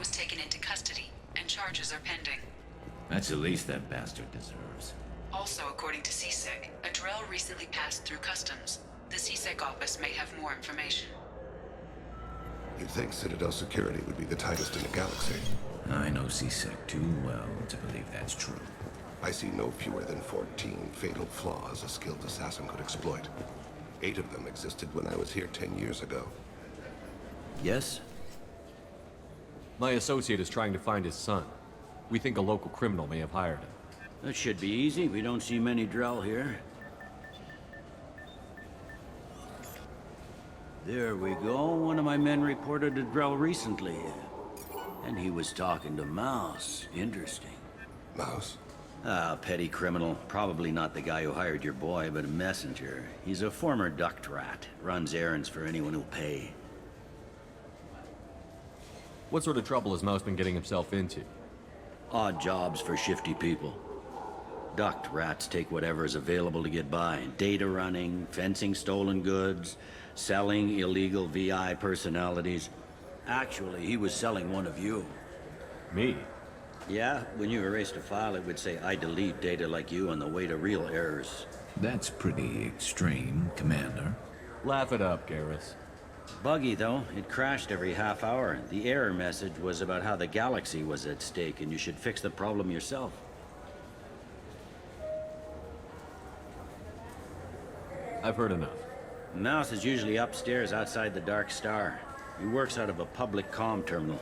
was taken into custody, and charges are pending. That's the least that bastard deserves. Also, according to CSEC, a Drell recently passed through customs. The CSEC office may have more information. You'd think Citadel security would be the tightest in the galaxy. I know CSEC too well to believe that's true. I see no fewer than 14 fatal flaws a skilled assassin could exploit. 8 of them existed when I was here 10 years ago. Yes? My associate is trying to find his son. We think a local criminal may have hired him. That should be easy. We don't see many Drell here. There we go. One of my men reported a Drell recently. And he was talking to Mouse. Interesting. Mouse? Ah, petty criminal. Probably not the guy who hired your boy, but a messenger. He's a former duct rat. Runs errands for anyone who'll pay. What sort of trouble has Mouse been getting himself into? Odd jobs for shifty people. Duct rats take whatever is available to get by. Data running, fencing stolen goods, selling illegal VI personalities. Actually, he was selling one of you. Me? Yeah, when you erased a file, it would say, I delete data like you on the way to real errors. That's pretty extreme, Commander. Laugh it up, Garrus. Buggy, though. It crashed every half hour. The error message was about how the galaxy was at stake, and you should fix the problem yourself. I've heard enough. Mouse is usually upstairs outside the Dark Star. He works out of a public comm terminal.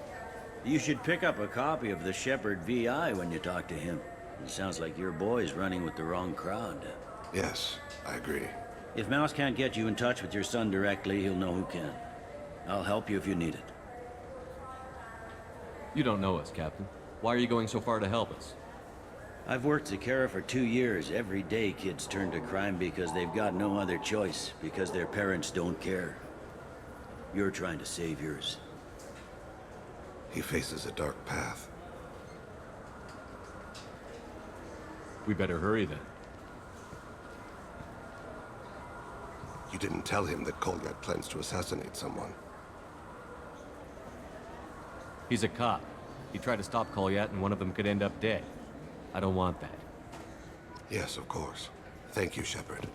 You should pick up a copy of the Shepard VI when you talk to him. It sounds like your boy's running with the wrong crowd. Yes, I agree. If Mouse can't get you in touch with your son directly, he'll know who can. I'll help you if you need it. You don't know us, Captain. Why are you going so far to help us? I've worked Zakera for 2 years. Every day kids turn to crime because they've got no other choice, because their parents don't care. You're trying to save yours. He faces a dark path. We better hurry then. You didn't tell him that Kolyat plans to assassinate someone. He's a cop. He tried to stop Kolyat and one of them could end up dead. I don't want that. Yes, of course. Thank you, Shepard.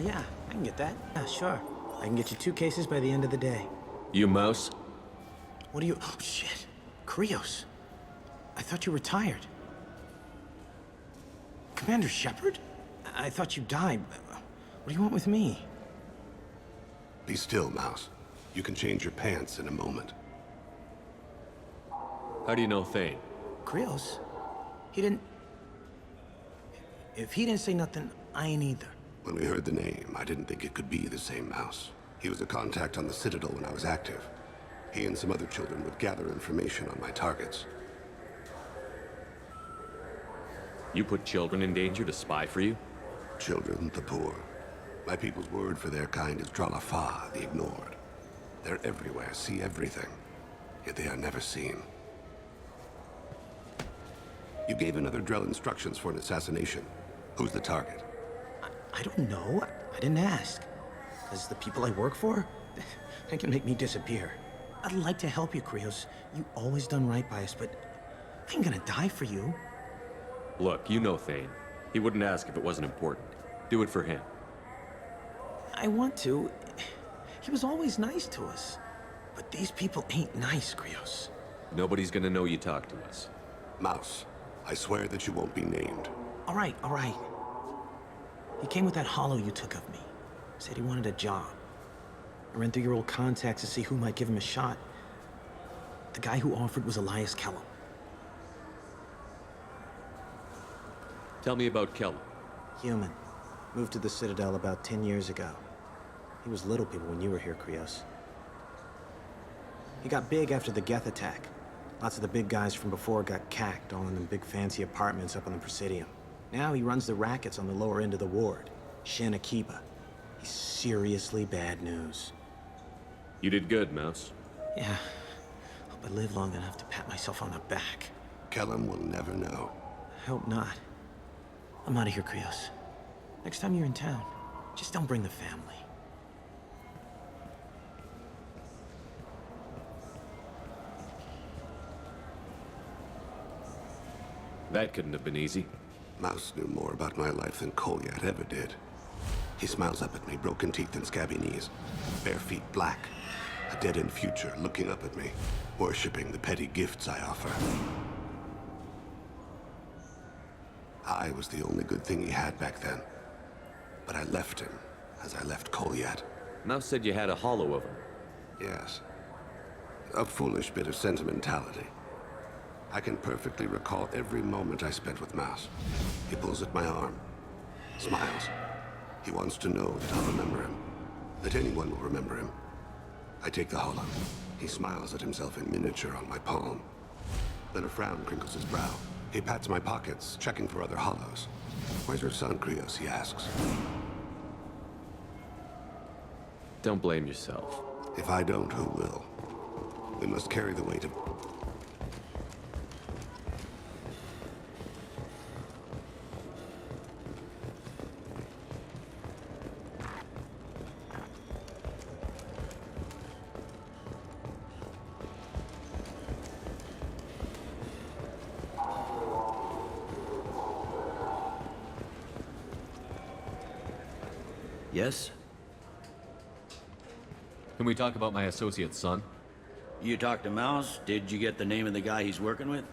Yeah, I can get that. Yeah, sure. I can get you 2 cases by the end of the day. You Mouse? What are you... Oh, shit. Krios. I thought you were retired. Commander Shepard? I thought you died. What do you want with me? Be still, Mouse. You can change your pants in a moment. How do you know Thane? Krios? He didn't... If he didn't say nothing, I ain't either. When we heard the name, I didn't think it could be the same Mouse. He was a contact on the Citadel when I was active. He and some other children would gather information on my targets. You put children in danger to spy for you? Children, the poor. My people's word for their kind is Dralafa, the ignored. They're everywhere, see everything, yet they are never seen. You gave another Drell instructions for an assassination. Who's the target? I don't know. I didn't ask. Because the people I work for, they can make me disappear. I'd like to help you, Krios. You always done right by us, but I ain't gonna die for you. Look, you know Thane. He wouldn't ask if it wasn't important. Do it for him. I want to. He was always nice to us. But these people ain't nice, Krios. Nobody's gonna know you talked to us. Mouse, I swear that you won't be named. All right. He came with that hollow you took of me. Said he wanted a job. I ran through your old contacts to see who might give him a shot. The guy who offered was Elias Kellum. Tell me about Kellum. Human. Moved to the Citadel about 10 years ago. He was little people when you were here, Krios. He got big after the Geth attack. Lots of the big guys from before got cacked, all in them big fancy apartments up on the Presidium. Now he runs the rackets on the lower end of the ward. Shanakiba. He's seriously bad news. You did good, Mouse. Yeah. Hope I live long enough to pat myself on the back. Kellum will never know. I hope not. I'm out of here, Krios. Next time you're in town, just don't bring the family. That couldn't have been easy. Mouse knew more about my life than Kolyat ever did. He smiles up at me, broken teeth and scabby knees, bare feet black, a dead-end future looking up at me, worshipping the petty gifts I offer. I was the only good thing he had back then, but I left him as I left Kolyat. Mouse said you had a hollow of him. Yes, a foolish bit of sentimentality. I can perfectly recall every moment I spent with Mouse. He pulls at my arm, smiles. He wants to know that I'll remember him, that anyone will remember him. I take the hollow. He smiles at himself in miniature on my palm. Then a frown crinkles his brow. He pats my pockets, checking for other hollows. Where's your son, Krios? He asks. Don't blame yourself. If I don't, who will? We must carry the weight of... Yes? Can we talk about my associate's son? You talked to Mouse? Did you get the name of the guy he's working with?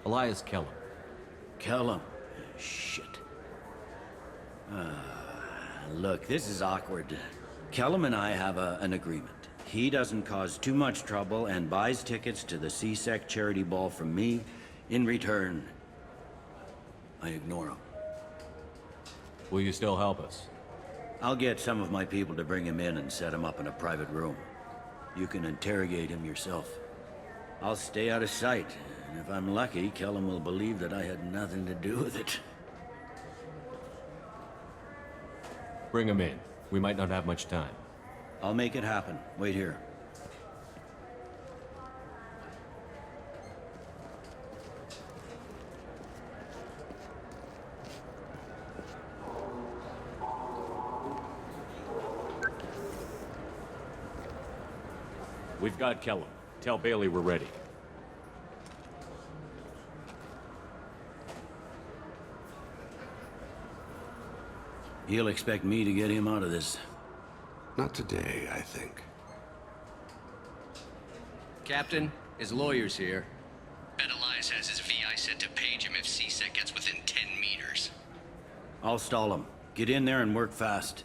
Elias Kellum. Kellum. Shit. Look, this is awkward. Kellum and I have an agreement. He doesn't cause too much trouble and buys tickets to the C-Sec charity ball from me. In return, I ignore him. Will you still help us? I'll get some of my people to bring him in and set him up in a private room. You can interrogate him yourself. I'll stay out of sight, and if I'm lucky, Kellum will believe that I had nothing to do with it. Bring him in. We might not have much time. I'll make it happen. Wait here. We've got Kellum. Tell Bailey we're ready. He'll expect me to get him out of this. Not today, I think. Captain, his lawyer's here. Bet Elias has his VI set to page him if C-Sec gets within 10 meters. I'll stall him. Get in there and work fast.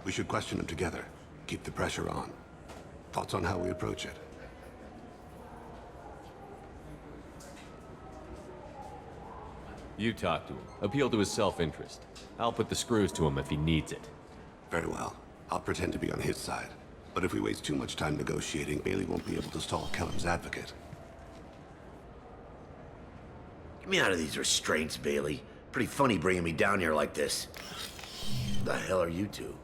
We should question him together. Keep the pressure on. Thoughts on how we approach it? You talk to him. Appeal to his self-interest. I'll put the screws to him if he needs it. Very well. I'll pretend to be on his side. But if we waste too much time negotiating, Bailey won't be able to stall Kellum's advocate. Get me out of these restraints, Bailey. Pretty funny bringing me down here like this. The hell are you two?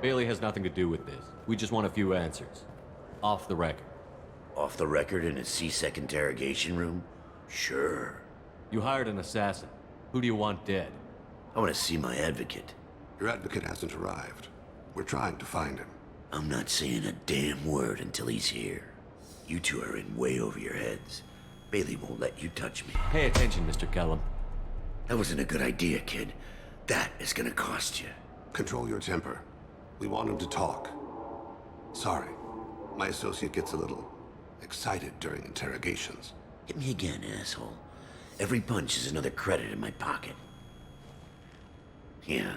Bailey has nothing to do with this. We just want a few answers. Off the record. Off the record in a C-Sec interrogation room? Sure. You hired an assassin. Who do you want dead? I want to see my advocate. Your advocate hasn't arrived. We're trying to find him. I'm not saying a damn word until he's here. You two are in way over your heads. Bailey won't let you touch me. Pay attention, Mr. Kellum. That wasn't a good idea, kid. That is gonna cost you. Control your temper. We want him to talk. Sorry. My associate gets a little excited during interrogations. Hit me again, asshole. Every punch is another credit in my pocket. Yeah,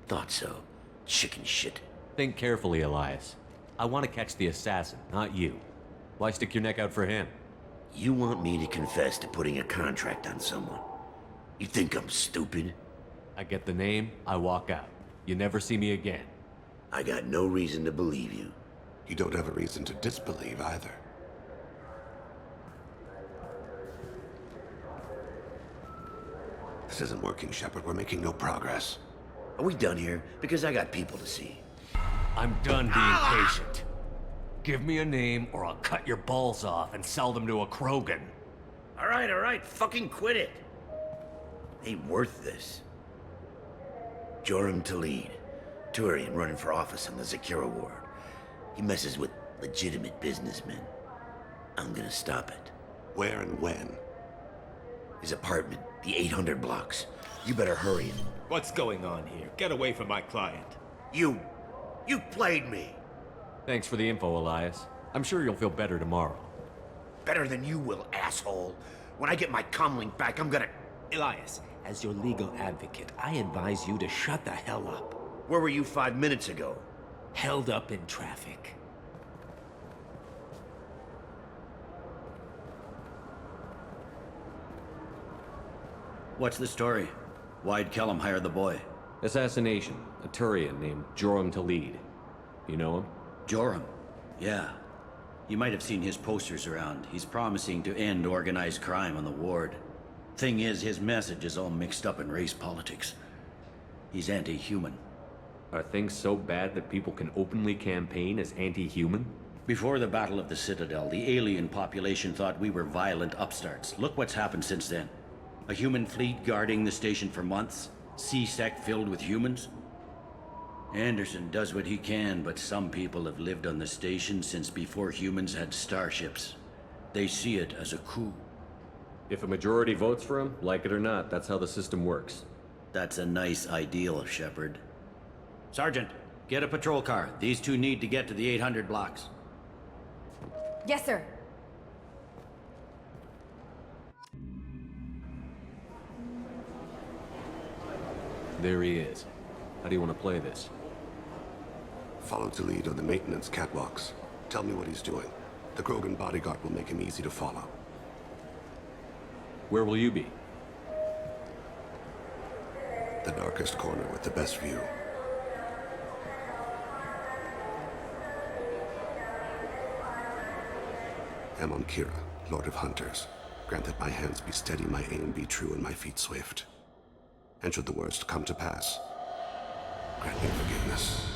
thought so. Chicken shit. Think carefully, Elias. I want to catch the assassin, not you. Why stick your neck out for him? You want me to confess to putting a contract on someone? You think I'm stupid? I get the name, I walk out. You never see me again. I got no reason to believe you. You don't have a reason to disbelieve either. This isn't working, Shepard. We're making no progress. Are we done here? Because I got people to see. I'm done being patient. Give me a name or I'll cut your balls off and sell them to a Krogan. All right, fucking quit it. Ain't worth this. Joram Talid, Turian running for office on the Zakira ward. He messes with legitimate businessmen. I'm gonna stop it. Where and when? His apartment, the 800 blocks. You better hurry him. What's going on here? Get away from my client. You played me. Thanks for the info, Elias. I'm sure you'll feel better tomorrow. Better than you will, asshole. When I get my comlink back, I'm gonna... Elias, as your legal advocate, I advise you to shut the hell up. Where were you 5 minutes ago? Held up in traffic. What's the story? Why'd Kellum hire the boy? Assassination. A Turian named Joram Talid. You know him? Joram? Yeah. You might have seen his posters around. He's promising to end organized crime on the ward. Thing is, his message is all mixed up in race politics. He's anti-human. Are things so bad that people can openly campaign as anti-human? Before the Battle of the Citadel, the alien population thought we were violent upstarts. Look what's happened since then. A human fleet guarding the station for months. C-Sec filled with humans. Anderson does what he can, but some people have lived on the station since before humans had starships. They see it as a coup. If a majority votes for him, like it or not, that's how the system works. That's a nice ideal, Shepard. Sergeant, get a patrol car. These two need to get to the 800 blocks. Yes, sir. There he is. How do you want to play this? Follow Talid on the maintenance catwalks. Tell me what he's doing. The Krogan bodyguard will make him easy to follow. Where will you be? The darkest corner with the best view. Amon Kira, Lord of Hunters. Grant that my hands be steady, my aim be true, and my feet swift. And should the worst come to pass, grant me forgiveness.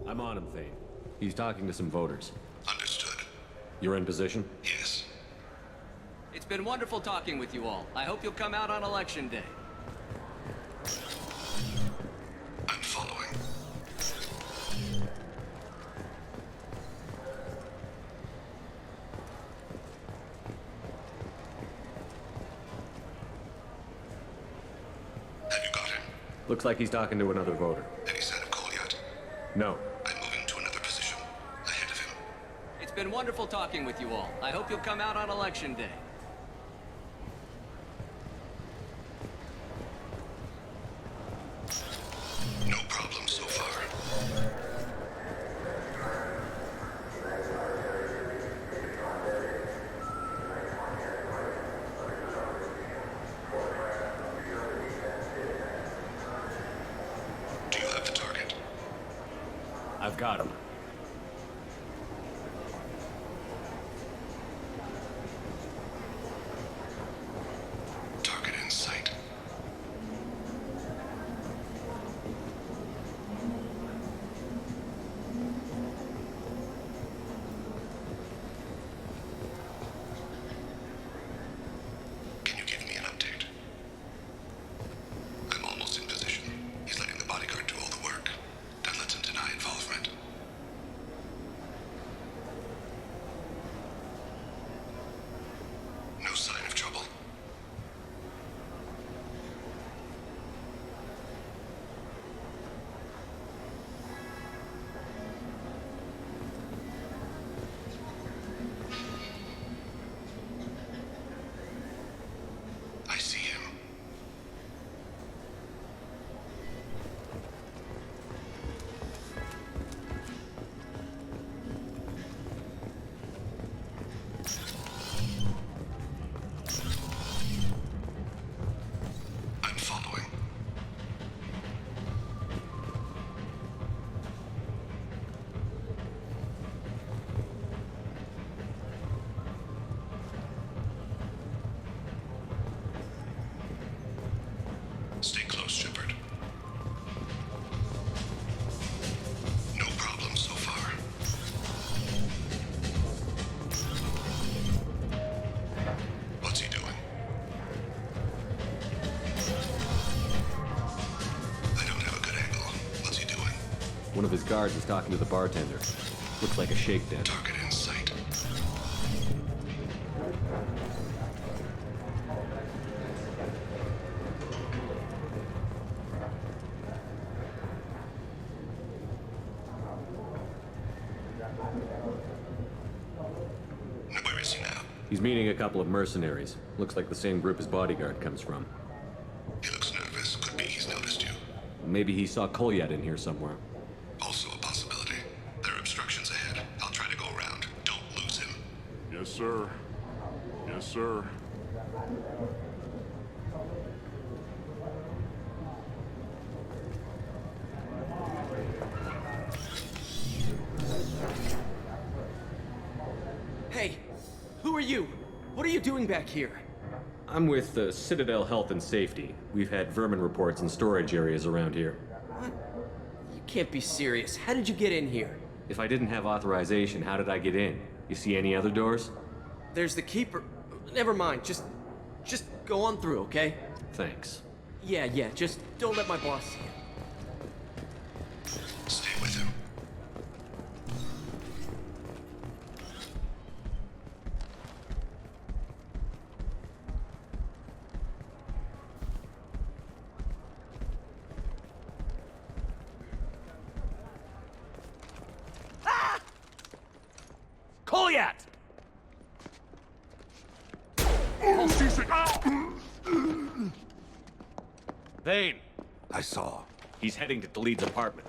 I'm on him, Thane. He's talking to some voters. Understood. You're in position? Yes. It's been wonderful talking with you all. I hope you'll come out on Election Day. I'm following. Have you got him? Looks like he's talking to another voter. Any sign of call yet? No. I'm moving to another position. Ahead of him. It's been wonderful talking with you all. I hope you'll come out on Election Day. No problem so far. Do you have the target? I've got him. Target in sight. Can you give me an update? I'm almost in position. He's letting the bodyguard do all the work. That lets him deny involvement. One of his guards is talking to the bartender. Looks like a shakedown. Target in sight. Where is he now? He's meeting a couple of mercenaries. Looks like the same group his bodyguard comes from. He looks nervous. Could be he's noticed you. Maybe he saw Kolyat in here somewhere. Also a possibility. There are obstructions ahead. I'll try to go around. Don't lose him. Yes, sir. Yes, sir. Hey, who are you? What are you doing back here? I'm with the Citadel Health and Safety. We've had vermin reports in storage areas around here. What? You can't be serious. How did you get in here? If I didn't have authorization, how did I get in? You see any other doors? There's the keeper. Never mind. Just go on through, okay? Thanks. Yeah, just don't let my boss see you. Stay with him. Kolyat! Thane! I saw. He's heading to Taleed's apartment.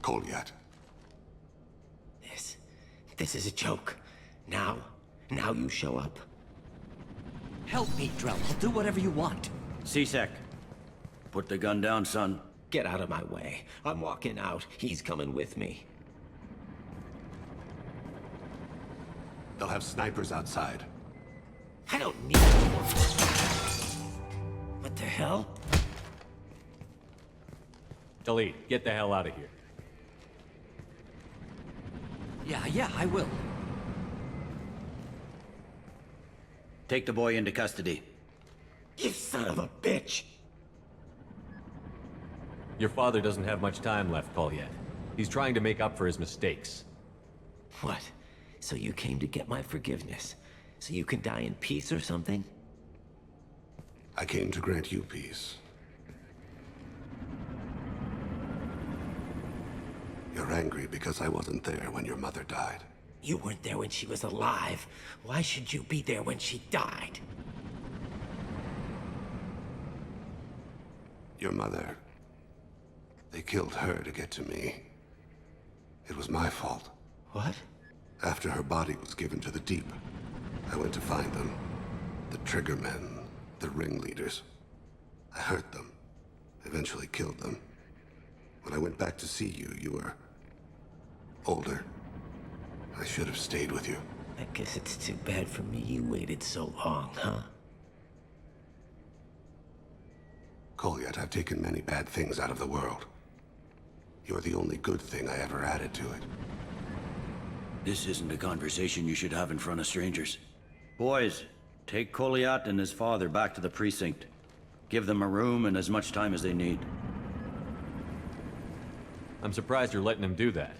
Kolyat. This is a joke. Now you show up. Help me, Drell. I'll do whatever you want. C-Sec, put the gun down, son. Get out of my way. I'm walking out. He's coming with me. They'll have snipers outside. I don't need more. What the hell? Taleed, get the hell out of here. Yeah, I will. Take the boy into custody. You son of a bitch! Your father doesn't have much time left, Kolyat. He's trying to make up for his mistakes. What? So you came to get my forgiveness? So you can die in peace or something? I came to grant you peace. You're angry because I wasn't there when your mother died. You weren't there when she was alive. Why should you be there when she died? Your mother... They killed her to get to me. It was my fault. What? After her body was given to the Deep, I went to find them. The Triggermen, the ringleaders. I hurt them. Eventually killed them. When I went back to see you, you were... older. I should have stayed with you. I guess it's too bad for me you waited so long, huh? Kolyat, I've taken many bad things out of the world. You're the only good thing I ever added to it. This isn't a conversation you should have in front of strangers. Boys, take Kolyat and his father back to the precinct. Give them a room and as much time as they need. I'm surprised you're letting him do that.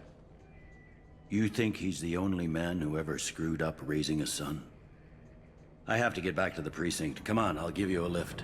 You think he's the only man who ever screwed up raising a son? I have to get back to the precinct. Come on, I'll give you a lift.